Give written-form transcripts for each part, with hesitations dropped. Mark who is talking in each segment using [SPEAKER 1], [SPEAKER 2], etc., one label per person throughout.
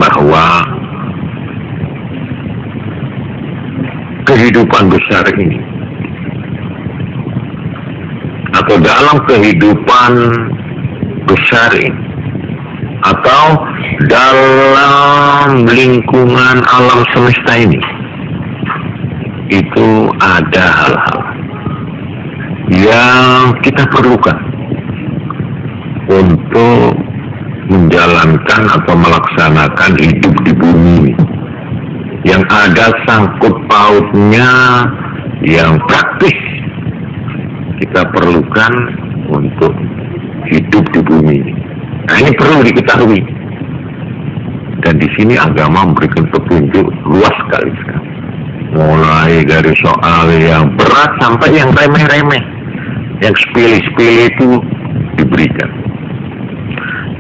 [SPEAKER 1] bahwa kehidupan besar ini atau dalam kehidupan besar ini atau dalam lingkungan alam semesta ini itu ada hal-hal yang kita perlukan untuk menjalankan atau melaksanakan hidup di bumi ini, yang ada sangkut pautnya yang praktis kita perlukan untuk hidup di bumi ini. Nah, ini perlu diketahui, dan di sini agama memberikan petunjuk luas sekali, mulai dari soal yang berat sampai yang remeh-remeh, yang sepele-sepele itu diberikan.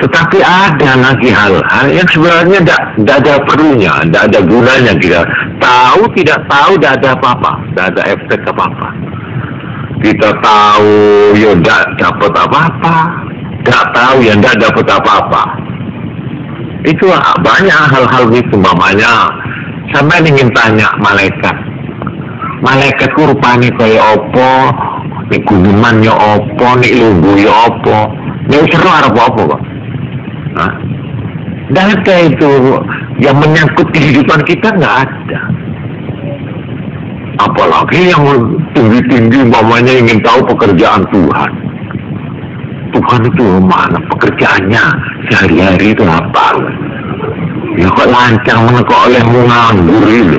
[SPEAKER 1] Tetapi ada lagi hal-hal yang sebenarnya tidak ada perlunya, tidak ada gunanya. Kita tahu, tidak tahu, tidak ada apa-apa, tidak ada efek apa-apa. Kita tahu, ya tidak dapat apa-apa. Tidak tahu, ya tidak dapat apa-apa. Itu banyak hal-hal gitu. Mamanya, sampai ingin tanya malaikat. Malaikat ku rupanya kayak apa? Nih gunungan ya apa? Nih lunggu ya apa? Nih seru apa-apa kok? Tidak ada itu yang menyangkut kehidupan kita, nggak ada. Apalagi yang tinggi-tinggi mamanya ingin tahu pekerjaan Tuhan. Tuhan itu mana pekerjaannya sehari-hari itu apa? Ya kok lancar mana kok olehmu nganggur itu,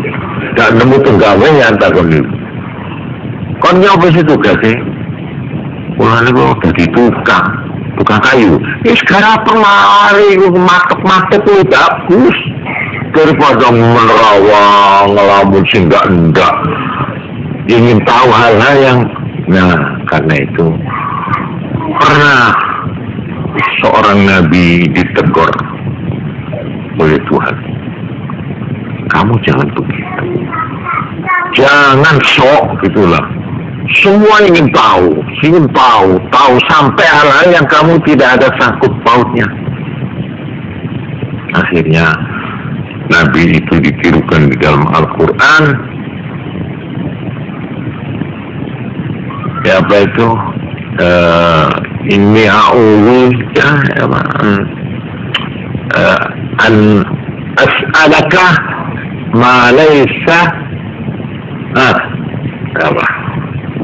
[SPEAKER 1] tidak nemu pegawai antar kon itu. Kon nyapa sih tugas sih? Pulang itu jadi tukang kayu. Ini sekarang permari matek itu bagus daripada menerawang ngelamun sih enggak ingin tahu hal-hal yang, nah karena itu pernah seorang nabi ditegur oleh Tuhan, kamu jangan begitu, jangan sok gitulah. Semua ingin tahu sampai hal-hal yang kamu tidak ada sangkut pautnya. Akhirnya Nabi itu ditirukan di dalam Al-Quran. Ya apa itu? Inni a'udzu an as'alaka ma laysa apa?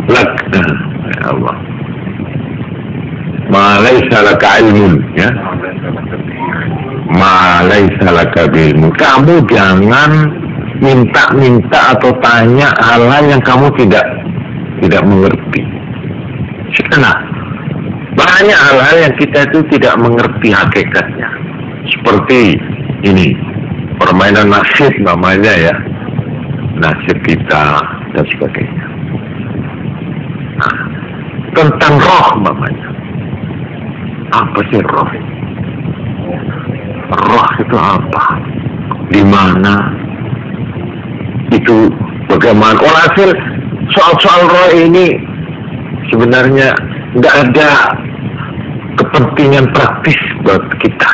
[SPEAKER 1] Lak, ya Allah, ma laysa laka ilmun, ya, ma laysa laka ilmun. Kamu jangan minta atau tanya hal-hal yang kamu tidak mengerti. Karena banyak hal-hal yang kita itu tidak mengerti hakikatnya. Seperti ini, permainan nasib namanya ya, nasib kita dan sebagainya. Nah, tentang roh namanya. Apa sih roh? Roh itu apa? Di mana? Itu bagaimana? Walhasil soal-soal roh ini sebenarnya nggak ada kepentingan praktis buat kita.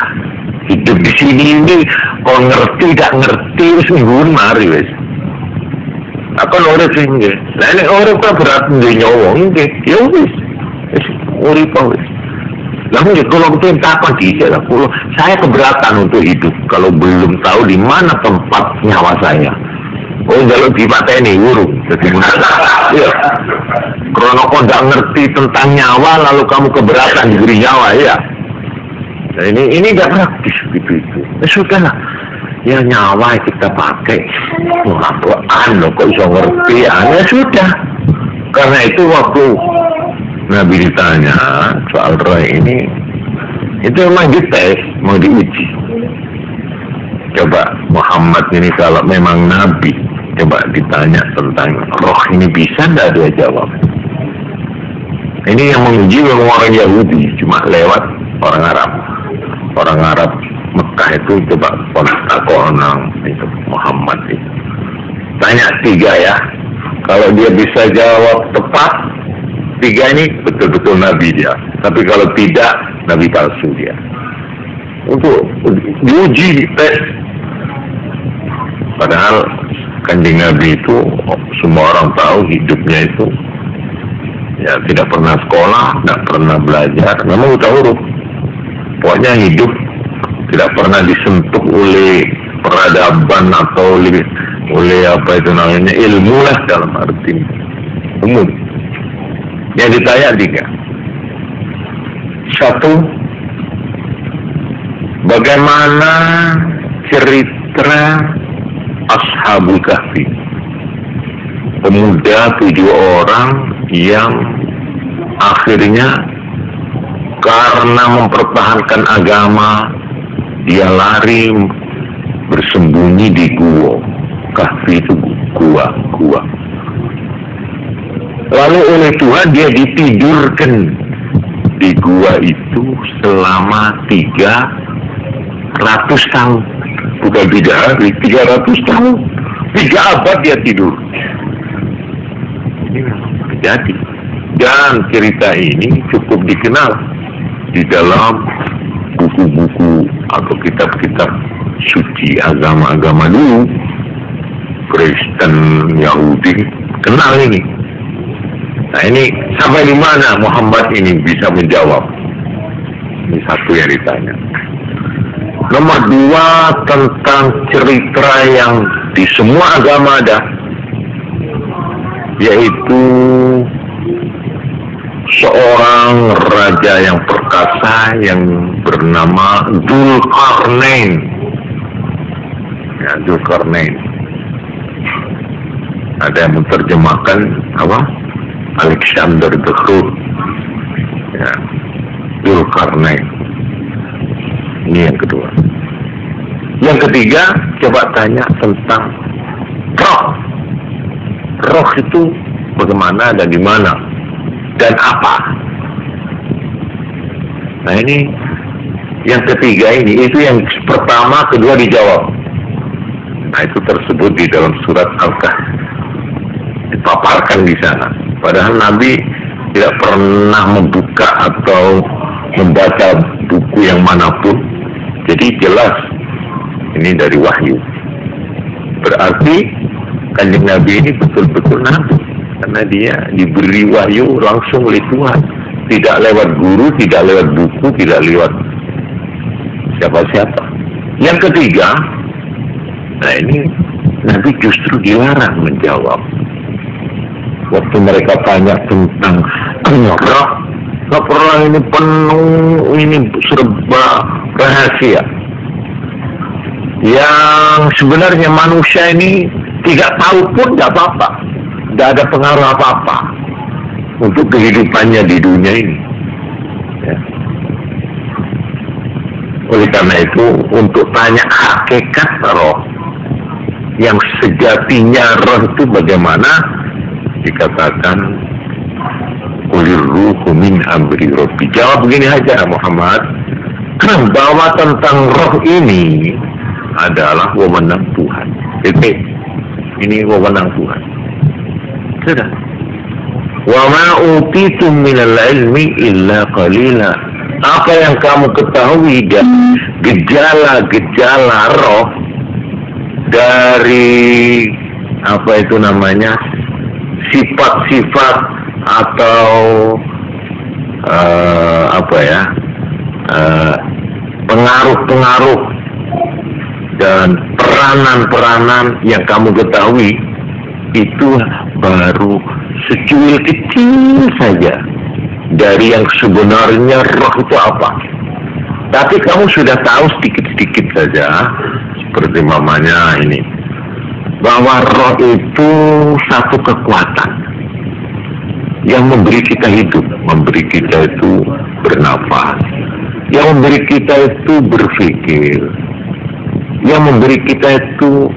[SPEAKER 1] Hidup di sini ini, kalau ngerti, tidak ngerti, semingguan mari wes. Apa orang sih nggih? Lah nek orang kok berat ndek nyawa nggih, ya wis. Wis urip wis. Lah nggih kalau kita takon dhisik lah, saya keberatan untuk hidup kalau belum tahu di mana tempat nyawa saya. Oh, kalau dipateni urung dadi ya. Karena kok nggak ngerti tentang nyawa lalu kamu keberatan diberi nyawa ya. Nah, ini nggak praktis gitu itu. Ya sudahlah. Ya nyawa kita pakai, apaan loh kok bisa ngerti? Ya sudah. Karena itu waktu Nabi ditanya soal roh ini, itu memang dites, mau diuji. Coba Muhammad ini kalau memang Nabi, coba ditanya tentang roh ini bisa nggak dia jawab? Ini yang menguji memang orang Yahudi, cuma lewat orang Arab. Orang Arab Mekah itu coba kontak itu Muhammad itu. Tanya 3 ya. Kalau dia bisa jawab tepat 3 ini betul-betul Nabi dia. Tapi kalau tidak, Nabi palsu dia. Untuk diuji tes Padahal Kanjeng Nabi itu semua orang tahu hidupnya itu ya tidak pernah sekolah, tidak pernah belajar, memang buta huruf. Pokoknya hidup tidak pernah disentuh oleh peradaban atau oleh apa itu namanya ilmu lah dalam arti umum. Yang ditanya 3. 1, bagaimana cerita Ashabul Kahfi, pemuda 7 orang yang akhirnya karena mempertahankan agama dia lari bersembunyi di gua. Kahfi itu gua. Lalu oleh Tuhan dia ditidurkan di gua itu selama 300 tahun. Bukan 3 hari, 300 tahun. 3 abad dia tidur. Ini memang terjadi. Dan cerita ini cukup dikenal di dalam buku-buku atau kitab-kitab suci agama-agama dulu. Kristen, Yahudi, kenal ini. Nah ini sampai di mana Muhammad ini bisa menjawab? Ini satu yang ditanya. Nomor 2 tentang cerita yang di semua agama ada, yaitu seorang raja yang perkasa yang bernama Dzulkarnain. Ya, Dzulkarnain. Ada yang menerjemahkan apa? Alexander the Great. Ya, Dzulkarnain. Ini yang kedua. Yang ketiga, coba tanya tentang roh. Roh itu bagaimana dan di mana dan apa? Nah ini yang ketiga ini, itu yang pertama, kedua dijawab. Nah itu tersebut di dalam surat Al-Kahfi, dipaparkan di sana. Padahal Nabi tidak pernah membuka atau membaca buku yang manapun. Jadi jelas ini dari wahyu. Berarti Kanjeng Nabi ini betul-betul Nabi, karena dia diberi wahyu langsung oleh Tuhan, tidak lewat guru, tidak lewat buku, tidak lewat siapa-siapa. Yang ketiga, nah ini Nabi justru dilarang menjawab. Waktu mereka tanya tentang roh, laporan ini penuh, ini serba rahasia. Yang sebenarnya manusia ini tidak tahu pun tidak apa-apa, tidak ada pengaruh apa-apa untuk kehidupannya di dunia ini. Ya. Oleh karena itu, untuk tanya hakikat roh, yang sejatinya roh itu bagaimana, dikatakan Qulir ruhu min amri rabbi. Jawab begini aja Muhammad, bahwa tentang roh ini adalah wewenang Tuhan. Ini wewenang Tuhan. Sudah. Wa ma utitum minal ilmi illa qalila. Apa yang kamu ketahui dari gejala-gejala roh, dari apa itu namanya, sifat-sifat atau pengaruh-pengaruh dan peranan-peranan yang kamu ketahui, itu baru secuil kecil saja dari yang sebenarnya roh itu apa. Tapi kamu sudah tahu sedikit-sedikit saja, seperti mamanya ini, bahwa roh itu satu kekuatan yang memberi kita hidup, memberi kita itu bernafas, yang memberi kita itu berpikir, yang memberi kita itu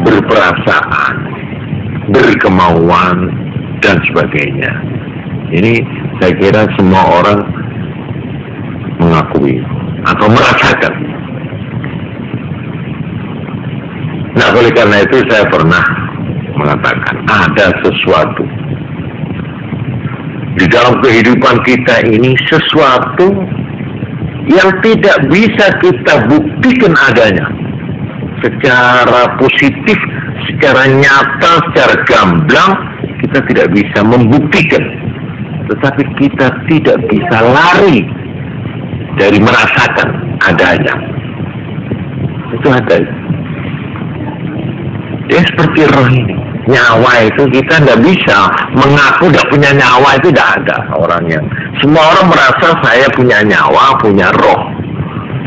[SPEAKER 1] berperasaan, berkemauan, dan sebagainya. Ini saya kira semua orang mengakui atau merasakan. Nah, oleh karena itu saya pernah mengatakan ada sesuatu di dalam kehidupan kita ini, sesuatu yang tidak bisa kita buktikan adanya, secara positif, secara nyata, secara gamblang, kita tidak bisa membuktikan. Tetapi kita tidak bisa lari dari merasakan adanya. Itu ada. Ya seperti roh ini. Nyawa itu kita tidak bisa mengaku tidak punya nyawa, itu tidak ada orangnya. Semua orang merasa saya punya nyawa, punya roh.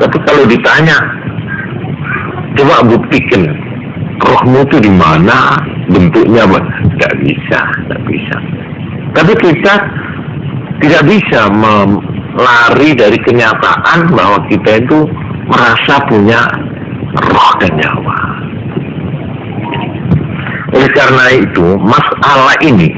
[SPEAKER 1] Tapi kalau ditanya, coba buktikan rohmu itu di mana, bentuknya apa? Tidak bisa, tidak bisa. Tapi kita tidak bisa lari dari kenyataan bahwa kita itu merasa punya roh dan nyawa. Oleh karena itu, masalah ini